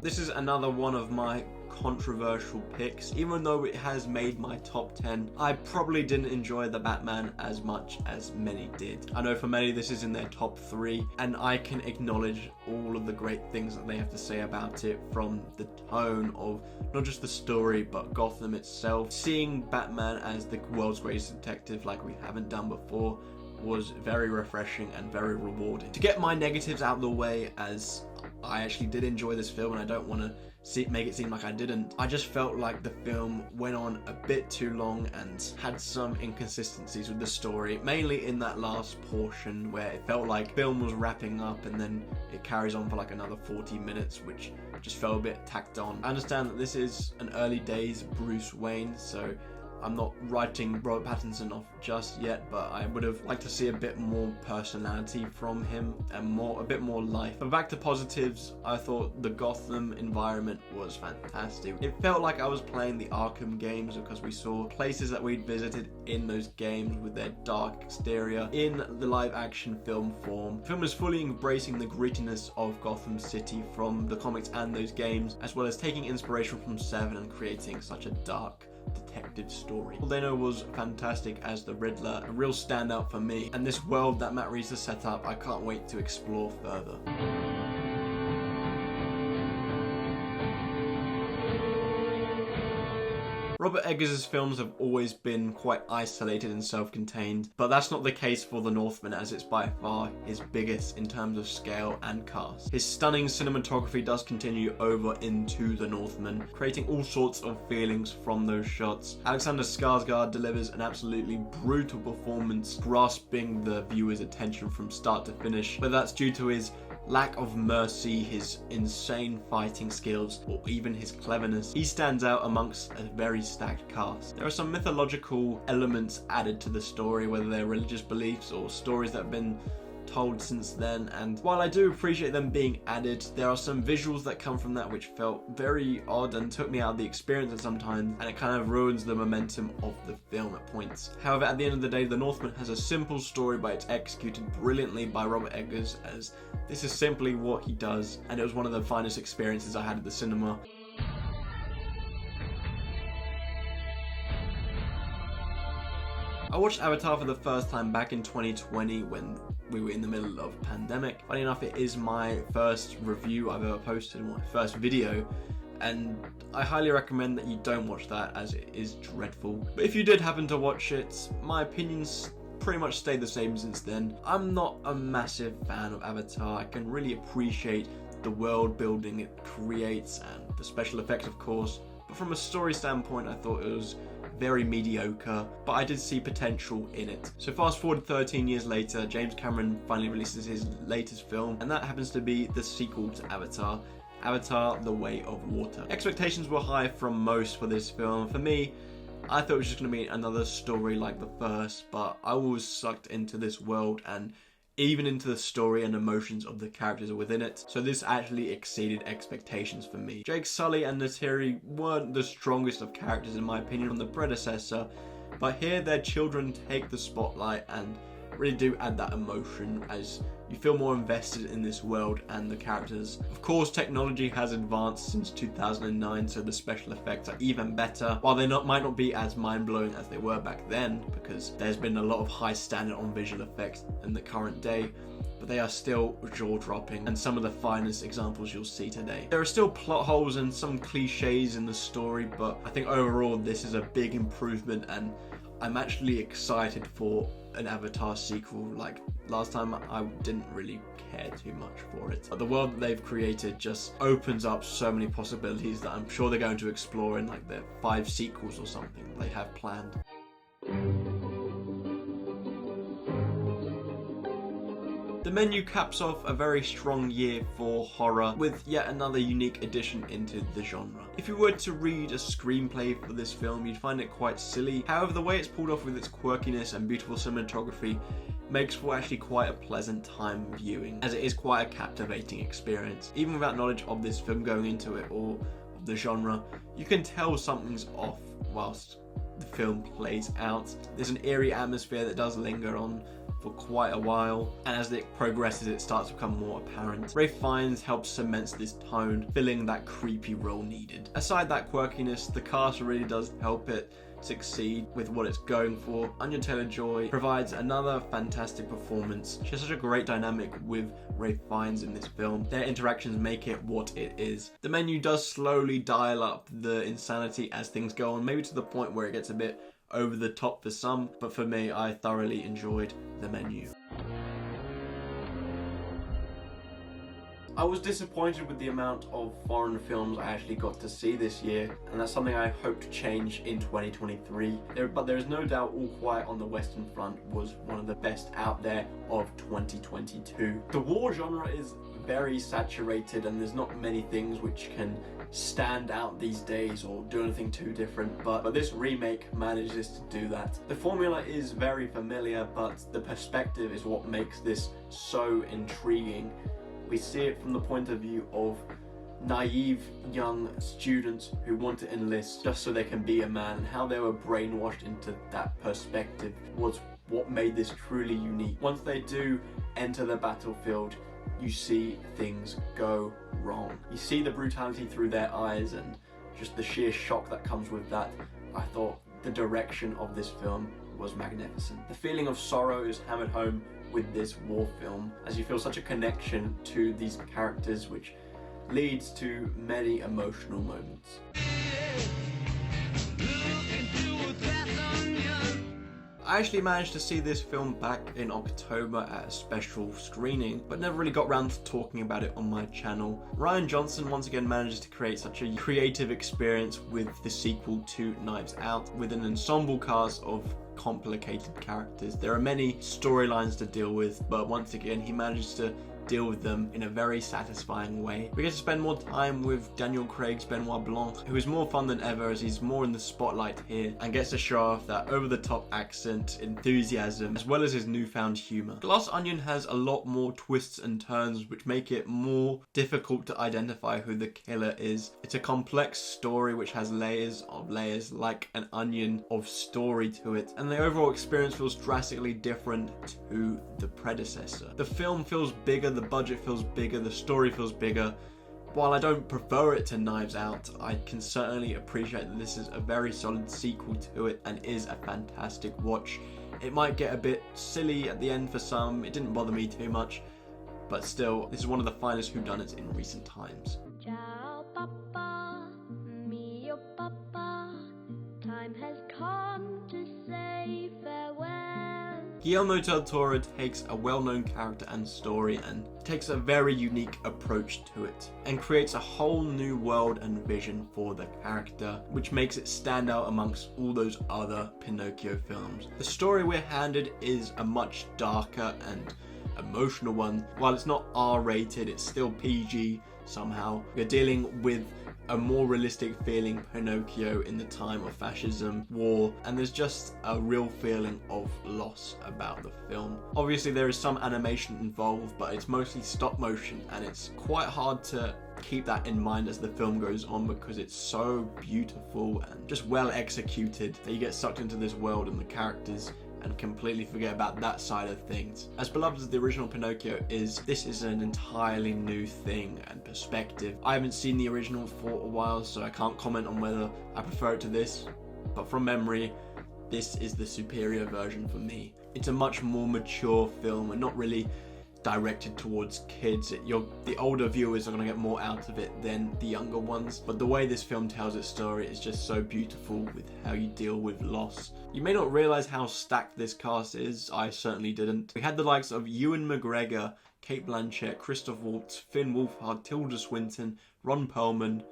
This is another one of my controversial picks. Even though it has made my top 10, I probably didn't enjoy the Batman as much as many did. I know for many this is in their top 3, and I can acknowledge all of the great things that they have to say about it, from the tone of not just the story but Gotham itself. Seeing Batman as the world's greatest detective like we haven't done before was very refreshing and very rewarding. To get my negatives out of the way, as I actually did enjoy this film and I don't want to make it seem like I didn't, I just felt like the film went on a bit too long and had some inconsistencies with the story, mainly in that last portion where it felt like the film was wrapping up and then it carries on for like another 40 minutes, which just felt a bit tacked on. I understand that this is an early days Bruce Wayne, so I'm not writing Robert Pattinson off just yet, but I would have liked to see a bit more personality from him and a bit more life. But back to positives, I thought the Gotham environment was fantastic. It felt like I was playing the Arkham games because we saw places that we'd visited in those games with their dark exterior in the live action film form. The film is fully embracing the grittiness of Gotham City from the comics and those games, as well as taking inspiration from Seven and creating such a dark detective story. Dano was fantastic as the Riddler, a real standout for me, and this world that Matt Reeves has set up, I can't wait to explore further. Robert Eggers' films have always been quite isolated and self-contained, but that's not the case for The Northman, as it's by far his biggest in terms of scale and cast. His stunning cinematography does continue over into The Northman, creating all sorts of feelings from those shots. Alexander Skarsgård delivers an absolutely brutal performance, grasping the viewer's attention from start to finish, whether that's due to his lack of mercy, his insane fighting skills, or even his cleverness. He stands out amongst a very stacked cast. There are some mythological elements added to the story, whether they're religious beliefs or stories that have been told since then, and while I do appreciate them being added, there are some visuals that come from that which felt very odd and took me out of the experience at some times, and it kind of ruins the momentum of the film at points. However, at the end of the day, The Northman has a simple story, but it's executed brilliantly by Robert Eggers, as this is simply what he does, and it was one of the finest experiences I had at the cinema. I watched Avatar for the first time back in 2020 when we were in the middle of a pandemic. Funny enough, it is my first review I've ever posted, my first video, and I highly recommend that you don't watch that, as it is dreadful. But if you did happen to watch it, my opinions pretty much stayed the same since then. I'm not a massive fan of Avatar. I can really appreciate the world building it creates and the special effects, of course, but from a story standpoint, I thought it was very mediocre, but I did see potential in it. So fast forward 13 years later, James Cameron finally releases his latest film, and that happens to be the sequel to Avatar, Avatar: The Way of Water. Expectations were high from most for this film. For me, I thought it was just going to be another story like the first, but I was sucked into this world and even into the story and emotions of the characters within it, so this actually exceeded expectations for me. Jake Sully and Neytiri weren't the strongest of characters in my opinion from the predecessor, but here their children take the spotlight and really do add that emotion as you feel more invested in this world and the characters. Of course, technology has advanced since 2009, so the special effects are even better. While they might not be as mind-blowing as they were back then, because there's been a lot of high standard on visual effects in the current day, but they are still jaw-dropping and some of the finest examples you'll see today. There are still plot holes and some cliches in the story, but I think overall this is a big improvement, and I'm actually excited for an Avatar sequel. Like last time, I didn't really care too much for it, but the world that they've created just opens up so many possibilities that I'm sure they're going to explore in like their 5 sequels or something they have planned. The menu caps off a very strong year for horror, with yet another unique addition into the genre. If you were to read a screenplay for this film, you'd find it quite silly. However, the way it's pulled off with its quirkiness and beautiful cinematography makes for actually quite a pleasant time viewing, as it is quite a captivating experience. Even without knowledge of this film going into it or of the genre, you can tell something's off whilst the film plays out. There's an eerie atmosphere that does linger on for quite a while, and as it progresses it starts to become more apparent. Ralph Fiennes helps cement this tone, filling that creepy role needed. Aside that quirkiness, the cast really does help it succeed with what it's going for. Anya Taylor-Joy provides another fantastic performance. She has such a great dynamic with Ralph Fiennes in this film. Their interactions make it what it is. The menu does slowly dial up the insanity as things go on, maybe to the point where it gets a bit over the top for some, but for me, I thoroughly enjoyed the menu. I was disappointed with the amount of foreign films I actually got to see this year, and that's something I hope to change in 2023. But there is no doubt All Quiet on the Western Front was one of the best out there of 2022. The war genre is very saturated and there's not many things which can stand out these days or do anything too different, but this remake manages to do that. The formula is very familiar, but the perspective is what makes this so intriguing. We see it from the point of view of naive young students who want to enlist just so they can be a man, and how they were brainwashed into that perspective was what made this truly unique. Once they do enter the battlefield, you see things go wrong. You see the brutality through their eyes and just the sheer shock that comes with that. I thought the direction of this film was magnificent. The feeling of sorrow is hammered home with this war film, as you feel such a connection to these characters, which leads to many emotional moments. I actually managed to see this film back in October at a special screening, but never really got around to talking about it on my channel. Rian Johnson once again manages to create such a creative experience with the sequel to Knives Out, with an ensemble cast of complicated characters. There are many storylines to deal with, but once again he manages to deal with them in a very satisfying way. We get to spend more time with Daniel Craig's Benoit Blanc, who is more fun than ever as he's more in the spotlight here and gets to show off that over-the-top accent, enthusiasm, as well as his newfound humour. Glass Onion has a lot more twists and turns which make it more difficult to identify who the killer is. It's a complex story which has layers of layers, like an onion of story to it, and the overall experience feels drastically different to the predecessor. The film feels bigger, the budget feels bigger, the story feels bigger. While I don't prefer it to Knives Out, I can certainly appreciate that this is a very solid sequel to it and is a fantastic watch. It might get a bit silly at the end for some, it didn't bother me too much, but still, this is one of the finest whodunits in recent times. Ciao, Papa, mio Papa, time has come to say farewell. Guillermo del Toro takes a well-known character and story and takes a very unique approach to it and creates a whole new world and vision for the character, which makes it stand out amongst all those other Pinocchio films. The story we're handed is a much darker and emotional one. While it's not R-rated, it's still PG somehow. We're dealing with a more realistic feeling Pinocchio in the time of fascism, war, and there's just a real feeling of loss about the film. Obviously there is some animation involved, but it's mostly stop motion, and it's quite hard to keep that in mind as the film goes on because it's so beautiful and just well executed that you get sucked into this world and the characters and completely forget about that side of things. As beloved as the original Pinocchio is, this is an entirely new thing and perspective. I haven't seen the original for a while, so I can't comment on whether I prefer it to this, but from memory, this is the superior version for me. It's a much more mature film and not really directed towards kids. The older viewers are going to get more out of it than the younger ones, but the way this film tells its story is just so beautiful with how you deal with loss. You may not realise how stacked this cast is, I certainly didn't. We had the likes of Ewan McGregor, Cate Blanchett, Christoph Waltz, Finn Wolfhard, Tilda Swinton, Ron Perlman.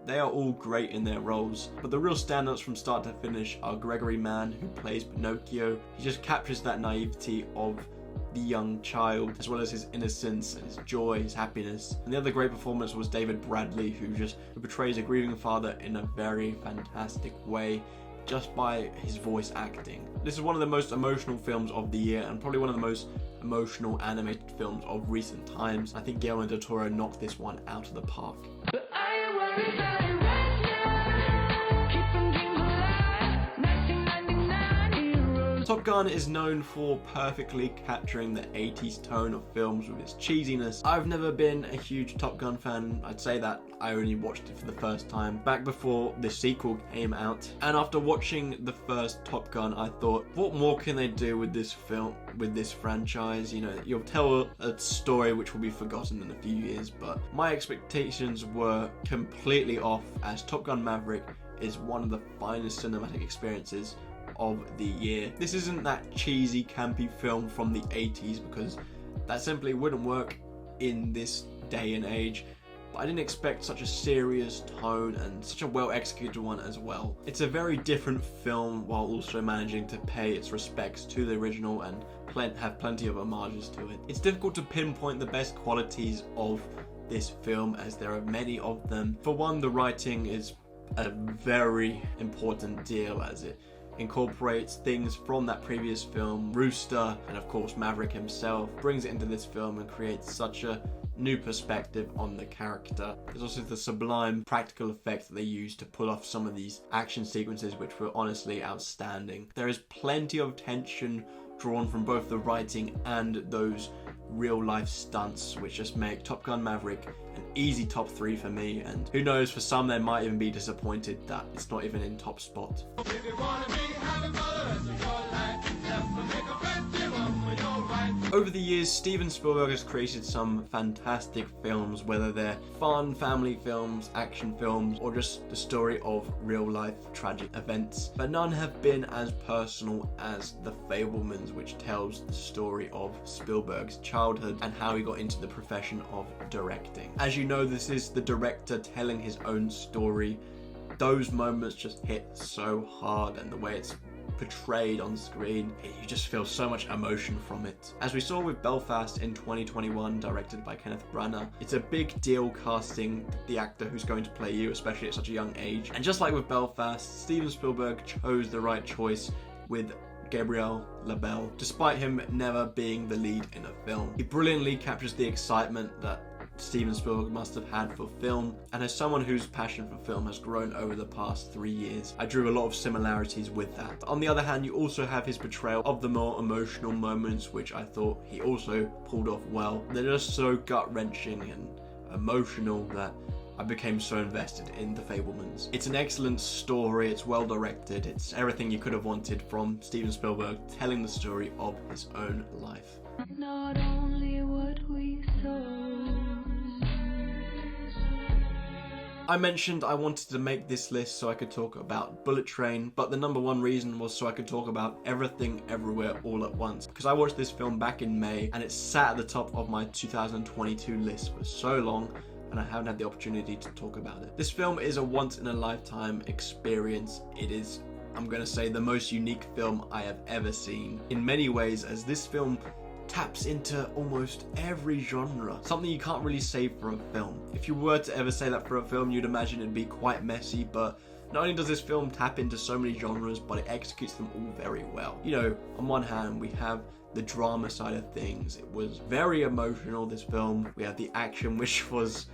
They are all great in their roles, but the real standouts from start to finish are Gregory Mann, who plays Pinocchio. He just captures that naivety of the young child, as well as his innocence and his joy, his happiness. And the other great performance was David Bradley, who portrays a grieving father in a very fantastic way just by his voice acting. This is one of the most emotional films of the year and probably one of the most emotional animated films of recent times. I think Guillermo del Toro knocked this one out of the park. But I ain't worried about it right now. Keep them dreams alive. 1999 heroes. Top Gun is known for perfectly capturing the 80s tone of films with its cheesiness. I've never been a huge Top Gun fan. I'd say that I only watched it for the first time back before the sequel came out. And after watching the first Top Gun, I thought, what more can they do with this film, with this franchise? You know, you'll tell a story which will be forgotten in a few years, but my expectations were completely off, as Top Gun Maverick is one of the finest cinematic experiences of the year. This isn't that cheesy, campy film from the 80s, because that simply wouldn't work in this day and age. But I didn't expect such a serious tone and such a well executed one as well. It's a very different film while also managing to pay its respects to the original and have plenty of homages to it. It's difficult to pinpoint the best qualities of this film, as there are many of them. For one, the writing is a very important deal, as it incorporates things from that previous film. Rooster, and of course Maverick himself, brings it into this film and creates such a new perspective on the character. There's also the sublime practical effects that they use to pull off some of these action sequences, which were honestly outstanding. There is plenty of tension drawn from both the writing and those real life stunts, which just make Top Gun Maverick an easy top 3 for me, and who knows, for some they might even be disappointed that it's not even in top spot. Over the years, Steven Spielberg has created some fantastic films, whether they're fun family films, action films, or just the story of real life tragic events. But none have been as personal as The Fabelmans, which tells the story of Spielberg's childhood and how he got into the profession of directing. As you know, this is the director telling his own story. Those moments just hit so hard, and the way it's portrayed on screen, you just feel so much emotion from it. As we saw with Belfast in 2021, directed by Kenneth Branagh, it's a big deal casting the actor who's going to play you, especially at such a young age. And just like with Belfast, Steven Spielberg chose the right choice with Gabriel Labelle, despite him never being the lead in a film. He brilliantly captures the excitement that Steven Spielberg must have had for film, and as someone whose passion for film has grown over the past 3 years, I drew a lot of similarities with that. On the other hand, you also have his portrayal of the more emotional moments, which I thought he also pulled off well. They're just so gut-wrenching and emotional that I became so invested in The Fabelmans. It's an excellent story, it's well directed, it's everything you could have wanted from Steven Spielberg telling the story of his own life. Not only what we saw. I mentioned I wanted to make this list so I could talk about Bullet Train, but the number one reason was so I could talk about Everything Everywhere All at Once, because I watched this film back in May and it sat at the top of my 2022 list for so long, and I haven't had the opportunity to talk about it. This film is a once-in-a-lifetime experience. It is, I'm going to say, the most unique film I have ever seen in many ways, as this film taps into almost every genre, something you can't really say for a film. If you were to ever say that for a film, you'd imagine it'd be quite messy, but not only does this film tap into so many genres, but it executes them all very well. You know, on one hand, we have the drama side of things. It was very emotional, this film. We have the action, which was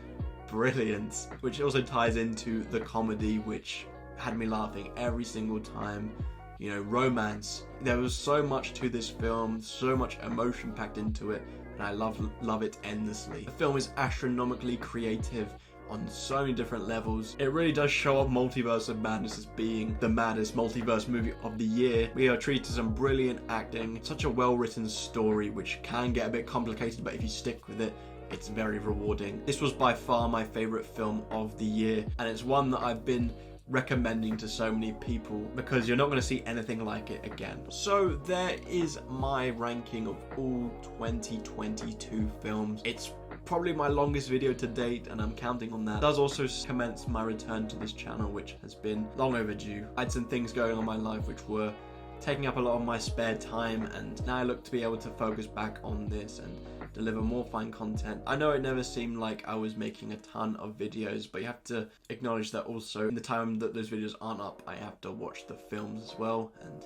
brilliant, which also ties into the comedy, which had me laughing every single time. You know, romance. There was so much to this film, so much emotion packed into it, and I love it endlessly. The film is astronomically creative on so many different levels. It really does show up Multiverse of Madness as being the maddest multiverse movie of the year. We are treated to some brilliant acting, such a well-written story, which can get a bit complicated, but if you stick with it, it's very rewarding. This was by far my favorite film of the year, and it's one that I've been recommending to so many people because you're not going to see anything like it again. So there is my ranking of all 2022 films. It's probably my longest video to date, and I'm counting on that. It does also commence my return to this channel, which has been long overdue. I had some things going on in my life which were taking up a lot of my spare time, and now I look to be able to focus back on this and deliver more fine content. I know it never seemed like I was making a ton of videos, but you have to acknowledge that also in the time that those videos aren't up, I have to watch the films as well, and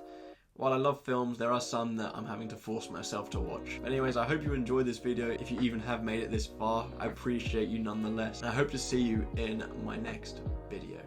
while I love films, there are some that I'm having to force myself to watch. But anyways, I hope you enjoyed this video. If you even have made it this far, I appreciate you nonetheless, and I hope to see you in my next video.